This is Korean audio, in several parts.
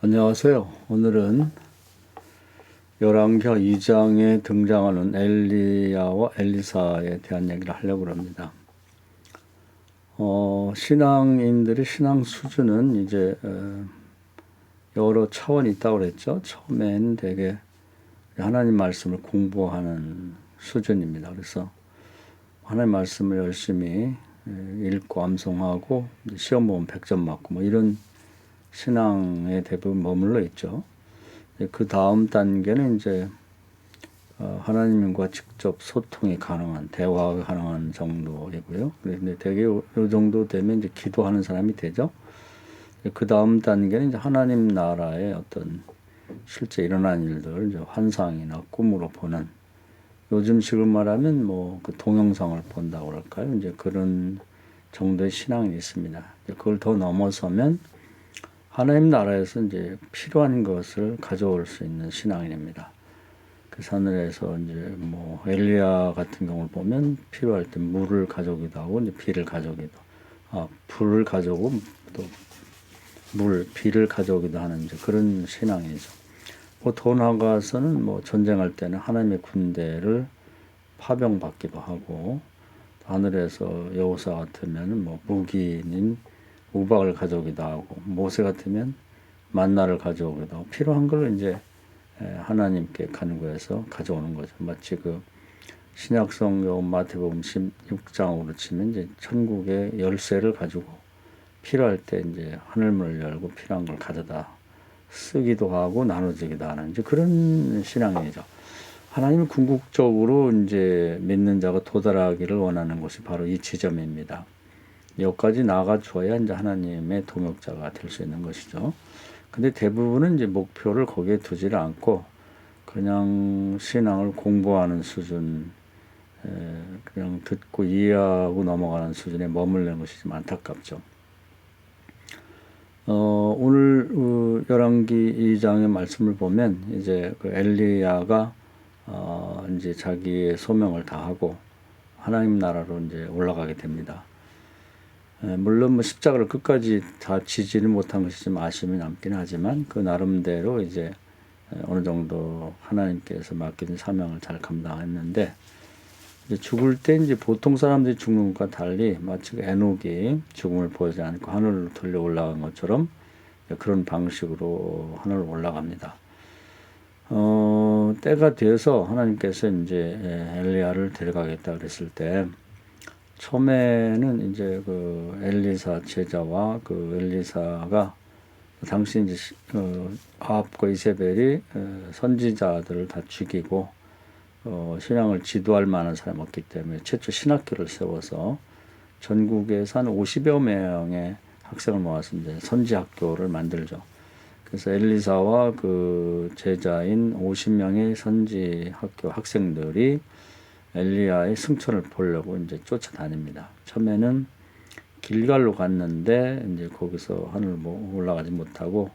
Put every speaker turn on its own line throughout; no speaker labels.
안녕하세요. 오늘은 열왕기하 2장에 등장하는 엘리야와 엘리사에 대한 얘기를 하려고 합니다. 신앙인들의 신앙 수준은 이제 여러 차원이 있다고 그랬죠. 처음에는 되게 하나님 말씀을 공부하는 수준입니다. 그래서 하나님 말씀을 열심히 읽고 암송하고 시험 보면 100점 맞고 뭐 이런 신앙에 대부분 머물러 있죠. 그 다음 단계는 이제 하나님과 직접 소통이 가능한, 대화가 가능한 정도이고요. 근데 되게 요 정도 되면 이제 기도하는 사람이 되죠. 그 다음 단계는 이제 하나님 나라의 어떤 실제 일어난 일들, 이제 환상이나 꿈으로 보는, 요즘식으로 말하면 뭐 그 동영상을 본다고 할까요? 이제 그런 정도의 신앙이 있습니다. 그걸 더 넘어서면 하나님 나라에서 이제 필요한 것을 가져올 수 있는 신앙인입니다. 그 하늘에서 이제 뭐 엘리야 같은 경우를 보면 필요할 때 물을 가져오기도 하고 이제 비를 가져오기도, 불을 가져오고 또 비를 가져오기도 하는 이제 그런 신앙이죠. 뭐 더 나아가서는 뭐 전쟁할 때는 하나님의 군대를 파병받기도 하고, 하늘에서 여호사 같으면 뭐 무기인 우박을 가져오기도 하고, 모세 같으면 만나를 가져오기도 하고, 필요한 걸 이제 하나님께 간구해서 가져오는 거죠. 마치 그 신약성경 마태복음 16장으로 치면 이제 천국의 열쇠를 가지고 필요할 때 이제 하늘문을 열고 필요한 걸 가져다 쓰기도 하고 나눠주기도 하는 이제 그런 신앙이죠. 하나님은 궁극적으로 이제 믿는 자가 도달하기를 원하는 것이 바로 이 지점입니다. 여기까지 나아가줘야 이제 하나님의 동역자가 될 수 있는 것이죠. 근데 대부분은 이제 목표를 거기에 두지를 않고 그냥 신앙을 공부하는 수준, 그냥 듣고 이해하고 넘어가는 수준에 머물는 것이 좀 안타깝죠. 오늘 열왕기 2장의 말씀을 보면 이제 그 엘리야가 이제 자기의 소명을 다하고 하나님 나라로 이제 올라가게 됩니다. 물론 뭐 십자가를 끝까지 다 지지는 못한 것이 좀 아쉬움이 남긴 하지만 그 나름대로 이제 어느 정도 하나님께서 맡긴 사명을 잘 감당했는데, 이제 죽을 때 이제 보통 사람들이 죽는 것과 달리 마치 에녹이 죽음을 보지 않고 하늘로 돌려 올라간 것처럼 그런 방식으로 하늘로 올라갑니다. 때가 돼서 하나님께서 이제 엘리야를 데려가겠다 그랬을 때, 처음에는 이제 그 엘리사 제자와 그 엘리사가 당시 이제 아합과 이세벨이 선지자들을 다 죽이고 신앙을 지도할 만한 사람이 없기 때문에 최초 신학교를 세워서 전국에서 한 50여 명의 학생을 모아서 이제 선지학교를 만들죠. 그래서 엘리사와 그 제자인 50명의 선지학교 학생들이 엘리야의 승천을 보려고 이제 쫓아다닙니다. 처음에는 길갈로 갔는데 이제 거기서 하늘 올라가지 못하고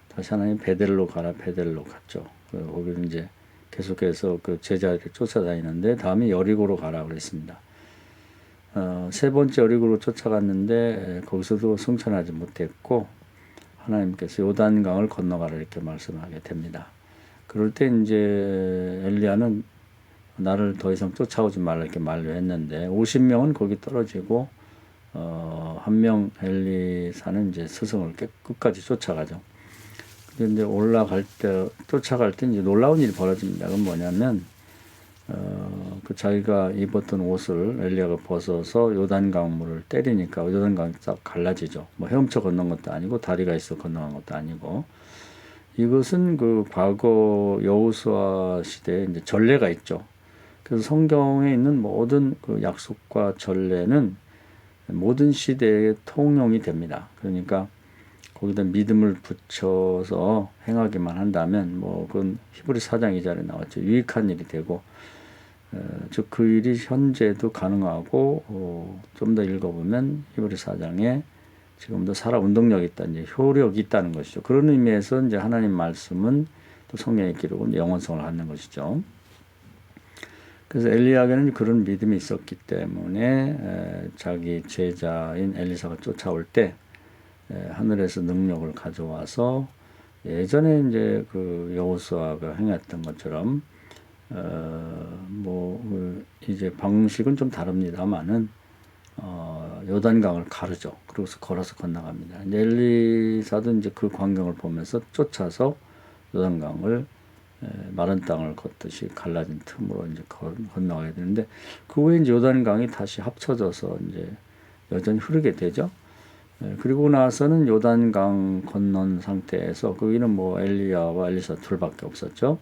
다시 하나님 베델로 가라, 베델로 갔죠. 거기는 이제 계속해서 그 제자들이 쫓아다니는데 다음에 여리고로 가라 그랬습니다. 세 번째 여리고로 쫓아갔는데 거기서도 승천하지 못했고 하나님께서 요단강을 건너가라 이렇게 말씀하게 됩니다. 그럴 때 이제 엘리야는 나를 더 이상 쫓아오지 말라 이렇게 만류했는데 50명은 거기 떨어지고 한 명 엘리사는 이제 스승을 끝까지 쫓아가죠. 그런데 쫓아갈 때 이제 놀라운 일이 벌어집니다. 그건 뭐냐면 그 자기가 입었던 옷을 엘리야가 벗어서 요단강 물을 때리니까 요단강이 싹 갈라지죠. 뭐 헤엄쳐 건넌 것도 아니고 다리가 있어 건너간 것도 아니고, 이것은 그 과거 여호수아 시대에 이제 전례가 있죠. 그래서 성경에 있는 모든 그 약속과 전례는 모든 시대의 통용이 됩니다. 그러니까 거기다 믿음을 붙여서 행하기만 한다면 뭐 그건 히브리 4장 2절에 나왔죠. 유익한 일이 되고, 즉 그 일이 현재도 가능하고 좀 더 읽어보면 히브리 4장에 지금도 살아 운동력이 있다, 이제 효력이 있다는 것이죠. 그런 의미에서 이제 하나님 말씀은 또 성경의 기록은 영원성을 갖는 것이죠. 그래서 엘리야에게는 그런 믿음이 있었기 때문에 자기 제자인 엘리사가 쫓아올 때 하늘에서 능력을 가져와서 예전에 이제 그 여호수아가 행했던 것처럼 이제 방식은 좀 다릅니다만은 요단강을 가르죠. 그러고서 걸어서 건너갑니다. 이제 엘리사도 이제 그 광경을 보면서 쫓아서 요단강을 마른 땅을 걷듯이 갈라진 틈으로 이제 건너가야 되는데 그 후에 이제 요단강이 다시 합쳐져서 이제 여전히 흐르게 되죠. 그리고 나서는 요단강 건넌 상태에서 거기는 뭐 엘리야와 엘리사 둘밖에 없었죠.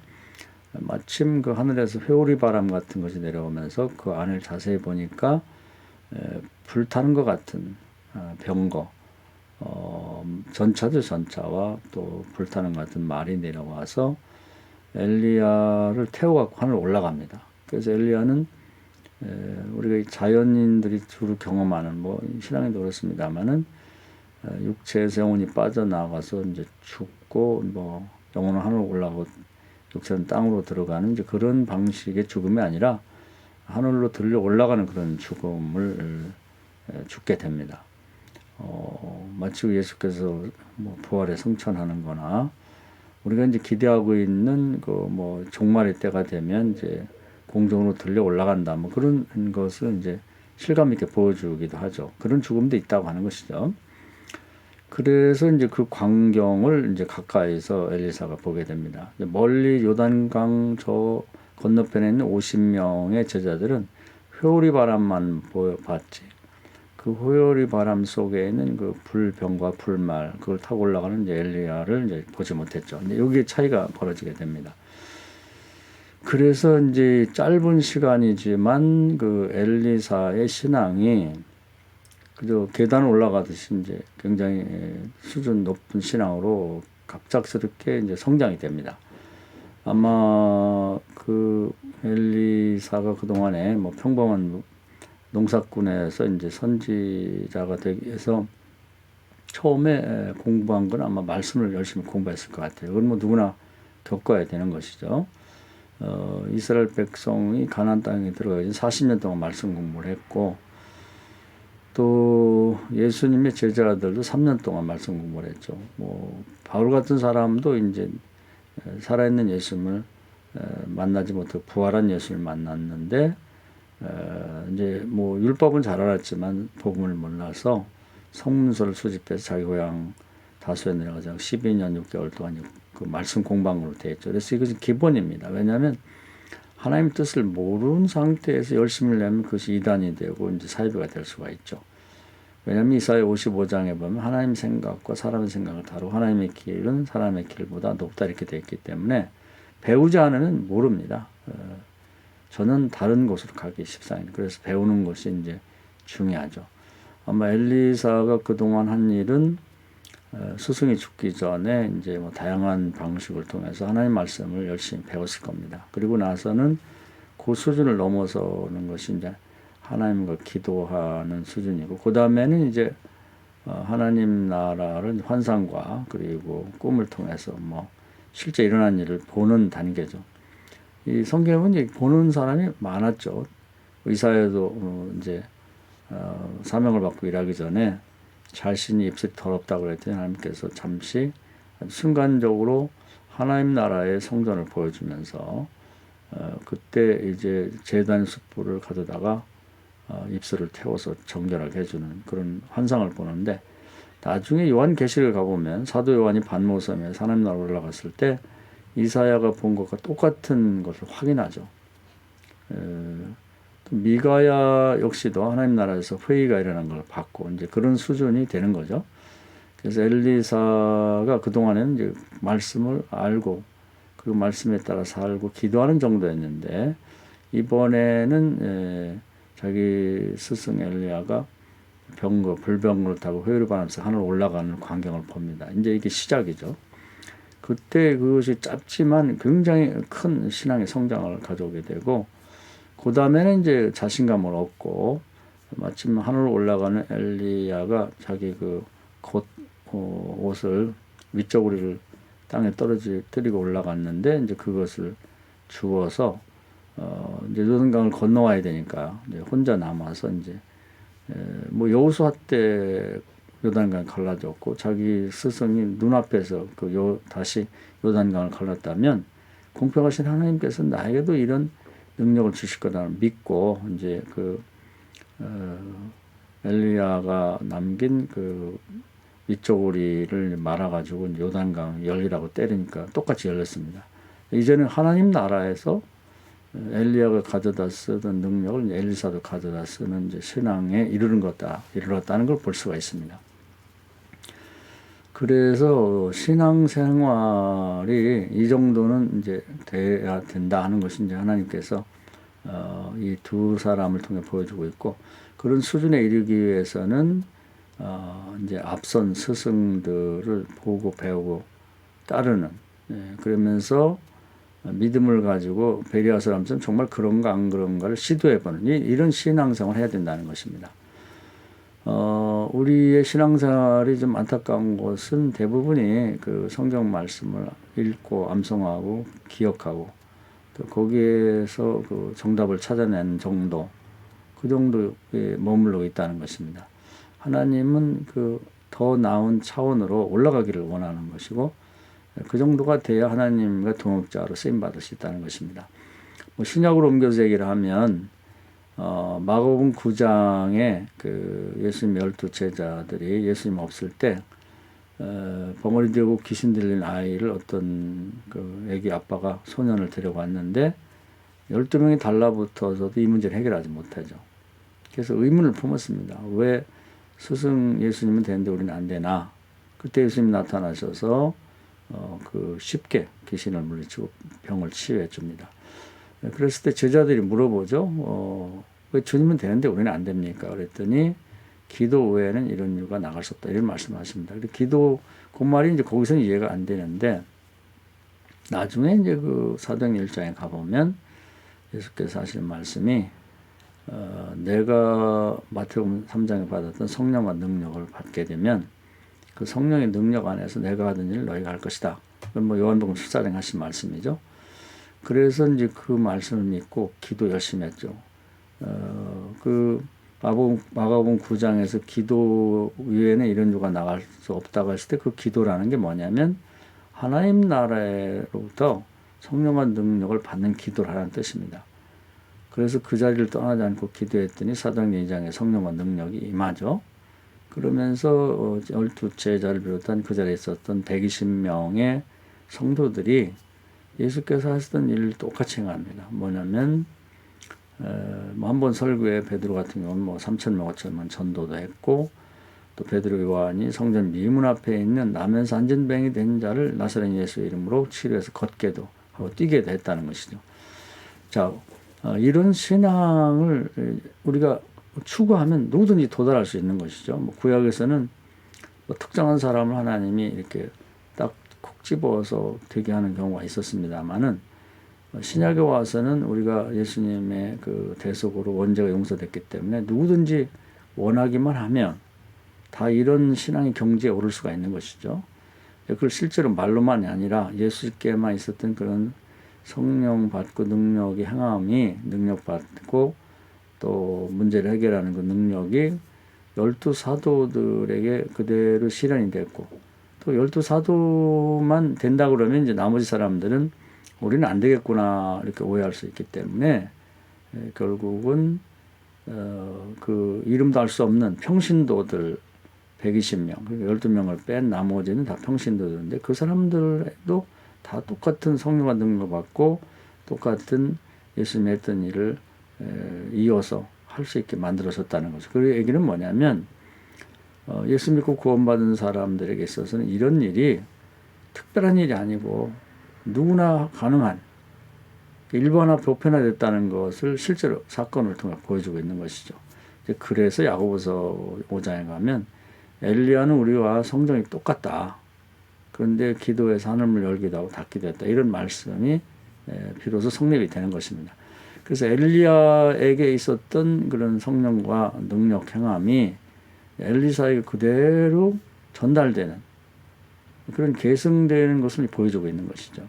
마침 그 하늘에서 회오리 바람 같은 것이 내려오면서 그 안을 자세히 보니까 불타는 것 같은 병거, 전차들 전차와 또 불타는 것 같은 말이 내려와서 엘리야를 태워갖고 하늘 올라갑니다. 그래서 엘리야는 우리가 자연인들이 주로 경험하는 뭐 신앙에도 그렇습니다만은 육체에서 영혼이 빠져나가서 이제 죽고 뭐 영혼은 하늘로 올라가고 육체는 땅으로 들어가는 이제 그런 방식의 죽음이 아니라 하늘로 들려 올라가는 그런 죽음을 죽게 됩니다. 마치 예수께서 뭐 부활에 승천하는 거나 우리가 이제 기대하고 있는 그 뭐 종말의 때가 되면 이제 공중으로 들려 올라간다. 뭐 그런 것을 이제 실감 있게 보여주기도 하죠. 그런 죽음도 있다고 하는 것이죠. 그래서 이제 그 광경을 이제 가까이서 엘리사가 보게 됩니다. 멀리 요단강 저 건너편에 있는 50명의 제자들은 회오리 바람만 봤지. 그 회오리 바람 속에 있는 그 불병과 불말 그걸 타고 올라가는 이제 엘리야를 이제 보지 못했죠. 이제 여기에 차이가 벌어지게 됩니다. 그래서 이제 짧은 시간이지만 그 엘리사의 신앙이 그저 계단 올라가듯이 이제 굉장히 수준 높은 신앙으로 갑작스럽게 이제 성장이 됩니다. 아마 그 엘리사가 그동안에 뭐 평범한 농사꾼에서 이제 선지자가 되기 위해서 처음에 공부한 건 아마 말씀을 열심히 공부했을 것 같아요. 그건 뭐 누구나 겪어야 되는 것이죠. 이스라엘 백성이 가나안 땅에 들어가기 40년 동안 말씀 공부를 했고 또 예수님의 제자들도 3년 동안 말씀 공부를 했죠. 뭐 바울 같은 사람도 이제 살아있는 예수님을 만나지 못하고 부활한 예수님을 만났는데 이제 뭐 율법은 잘 알았지만 복음을 몰라서 성문서를 수집해서 자기 고향 다소에 내려가서 12년 6개월 동안 그 말씀 공부한 걸로 되어 있죠. 그래서 이것은 기본입니다. 왜냐하면 하나님 뜻을 모르는 상태에서 열심을 내면 그것이 이단이 되고 이제 사이비가 될 수가 있죠. 왜냐하면 이사야 55장에 보면 하나님 생각과 사람의 생각을 다루고 하나님의 길은 사람의 길보다 높다 이렇게 되어 있기 때문에 배우지 않으면 모릅니다. 저는 다른 곳으로 가기 십상입니다. 그래서 배우는 것이 이제 중요하죠. 아마 엘리사가 그동안 한 일은 스승이 죽기 전에 이제 뭐 다양한 방식을 통해서 하나님 말씀을 열심히 배웠을 겁니다. 그리고 나서는 그 수준을 넘어서는 것이 이제 하나님과 기도하는 수준이고, 그 다음에는 이제 하나님 나라를 환상과 그리고 꿈을 통해서 뭐 실제 일어난 일을 보는 단계죠. 이 성경은 이제 보는 사람이 많았죠. 의사에도 이제 사명을 받고 일하기 전에 자신이 입술이 더럽다고 그랬더니 하나님께서 잠시 순간적으로 하나님 나라의 성전을 보여주면서 그때 이제 제단 숯불을 가져다가 입술을 태워서 정결하게 해주는 그런 환상을 보는데, 나중에 요한계시를 가보면 사도 요한이 반모섬에 하나님 나라로 올라갔을 때 이사야가 본 것과 똑같은 것을 확인하죠. 미가야 역시도 하나님 나라에서 회의가 일어난 걸 봤고 이제 그런 수준이 되는 거죠. 그래서 엘리사가 그동안에는 이제 말씀을 알고 그 말씀에 따라 살고 기도하는 정도였는데, 이번에는 자기 스승 엘리야가 불병거를 타고 회오리 바람에서 하늘 올라가는 광경을 봅니다. 이제 이게 시작이죠. 그때 그것이 짧지만 굉장히 큰 신앙의 성장을 가져오게 되고, 그 다음에는 이제 자신감을 얻고, 마침 하늘로 올라가는 엘리야가 자기 그 옷을 윗저고리를 땅에 떨어뜨리고 올라갔는데, 이제 그것을 주워서 이제 요단강을 건너와야 되니까 이제 혼자 남아서 이제 뭐 여호수아 때 요단강이 갈라졌고 자기 스승이 눈앞에서 다시 요단강을 갈랐다면 공평하신 하나님께서 나에게도 이런 능력을 주실 거다 믿고 이제 엘리야가 남긴 밑저고리를 말아가지고 요단강 열리라고 때리니까 똑같이 열렸습니다. 이제는 하나님 나라에서 엘리야가 가져다 쓰던 능력을 엘리사도 가져다 쓰는 이제 신앙에 이르렀다는 걸 볼 수가 있습니다. 그래서 신앙생활이 이 정도는 이제 돼야 된다 하는 것이 이제 하나님께서 이 두 사람을 통해 보여주고 있고, 그런 수준에 이르기 위해서는 이제 앞선 스승들을 보고 배우고 따르는, 그러면서 믿음을 가지고 베리아 사람처럼 정말 그런가 안 그런가를 시도해보는 이런 신앙생활을 해야 된다는 것입니다. 우리의 신앙생활이 좀 안타까운 것은 대부분이 성경 말씀을 읽고 암송하고 기억하고 또 거기에서 정답을 찾아내는 정도, 그 정도에 머물러 있다는 것입니다. 하나님은 더 나은 차원으로 올라가기를 원하는 것이고, 그 정도가 돼야 하나님과 동역자로 쓰임받을 수 있다는 것입니다. 신약으로 옮겨서 얘기를 하면 마가복음 9장에 예수님 12 제자들이 예수님 없을 때 벙어리 들고 귀신 들린 아이를 어떤 애기 아빠가 소년을 데려왔는데 12명이 달라붙어서도 이 문제를 해결하지 못하죠. 그래서 의문을 품었습니다. 왜 스승 예수님은 되는데 우리는 안 되나? 그때 예수님이 나타나셔서 쉽게 귀신을 물리치고 병을 치유해 줍니다. 그랬을 때 제자들이 물어보죠. 왜 주님은 되는데 우리는 안 됩니까? 그랬더니 기도 외에는 이런 이유가 나갈 수 없다, 이런 말씀하십니다. 기도 그 말이 이제 거기서는 이해가 안 되는데, 나중에 이제 사도행 1장에 가보면 예수께서 하시는 말씀이 내가 마태복음 3장에 받았던 성령과 능력을 받게 되면 그 성령의 능력 안에서 내가 하던 일을 너희가 할 것이다. 요한복음 14장에 하신 말씀이죠. 그래서 이제 그 말씀을 믿고 기도 열심히 했죠. 마가복음 9장에서 기도 위에는 이런 유가 나갈 수 없다고 했을 때 그 기도라는 게 뭐냐면 하나님 나라로부터 성령과 능력을 받는 기도를 하라는 뜻입니다. 그래서 그 자리를 떠나지 않고 기도했더니 사도행 2장에 성령과 능력이 임하죠. 그러면서 12 제자를 비롯한 그 자리에 있었던 120명의 성도들이 예수께서 하시던 일을 똑같이 행합니다. 뭐냐면 한 번 설교에 베드로 같은 경우는 3,000명, 5,000명 전도도 했고, 또 베드로 요한이 성전 미문 앞에 있는 나면서 안전병이 된 자를 나사렛 예수 이름으로 치료해서 걷게도 하고 뛰게도 했다는 것이죠. 자, 이런 신앙을 우리가 추구하면 누구든지 도달할 수 있는 것이죠. 구약에서는 특정한 사람을 하나님이 이렇게 딱 콕 집어서 되게 하는 경우가 있었습니다만은, 신약에 와서는 우리가 예수님의 대속으로 원죄가 용서됐기 때문에 누구든지 원하기만 하면 다 이런 신앙의 경지에 오를 수가 있는 것이죠. 그걸 실제로 말로만이 아니라 예수께만 있었던 그런 성령 받고 능력이 행함이 능력받고 또 문제를 해결하는 그 능력이 12 사도들에게 그대로 실현이 됐고, 또 12 사도만 된다 그러면 이제 나머지 사람들은 우리는 안 되겠구나 이렇게 오해할 수 있기 때문에 결국은 이름도 알 수 없는 평신도들 120명, 12명을 뺀 나머지는 다 평신도들인데 그 사람들도 다 똑같은 성령과 능력을 받고 똑같은 예수님이 했던 일을 이어서 할 수 있게 만들어졌다는 거죠. 그 얘기는 뭐냐면 예수 믿고 구원받은 사람들에게 있어서는 이런 일이 특별한 일이 아니고 누구나 가능한 일반화 보편화됐다는 것을 실제로 사건을 통해 보여주고 있는 것이죠. 그래서 야고보서 5장에 가면 엘리야는 우리와 성정이 똑같다. 그런데 기도에서 하늘문을 열기도 하고 닫기도 했다. 이런 말씀이 비로소 성립이 되는 것입니다. 그래서 엘리야에게 있었던 그런 성령과 능력 행함이 엘리사에게 그대로 전달되는 그런 계승되는 것을 보여주고 있는 것이죠.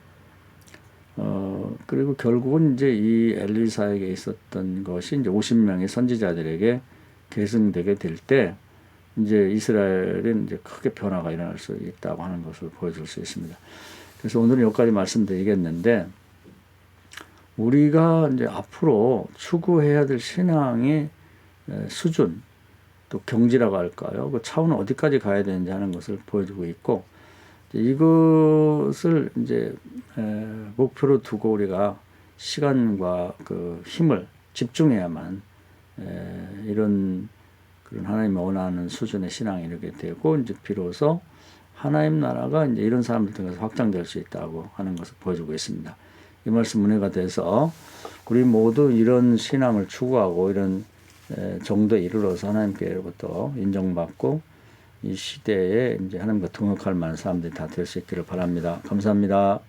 그리고 결국은 이제 이 엘리사에게 있었던 것이 이제 50명의 선지자들에게 계승되게 될 때 이제 이스라엘은 이제 크게 변화가 일어날 수 있다고 하는 것을 보여줄 수 있습니다. 그래서 오늘은 여기까지 말씀드리겠는데, 우리가 이제 앞으로 추구해야 될 신앙의 수준, 또 경지라고 할까요? 그 차원은 어디까지 가야 되는지 하는 것을 보여주고 있고, 이것을 이제 목표로 두고 우리가 시간과 그 힘을 집중해야만 이런 그런 하나님이 원하는 수준의 신앙이 이르게 되고, 이제 비로소 하나님 나라가 이제 이런 사람들 통해서 확장될 수 있다고 하는 것을 보여주고 있습니다. 이 말씀 은혜가 돼서 우리 모두 이런 신앙을 추구하고 이런 정도에 이르러서 하나님께로부터 인정받고 이 시대에 이제 하나님과 동역할 만한 사람들이 다 될 수 있기를 바랍니다. 감사합니다.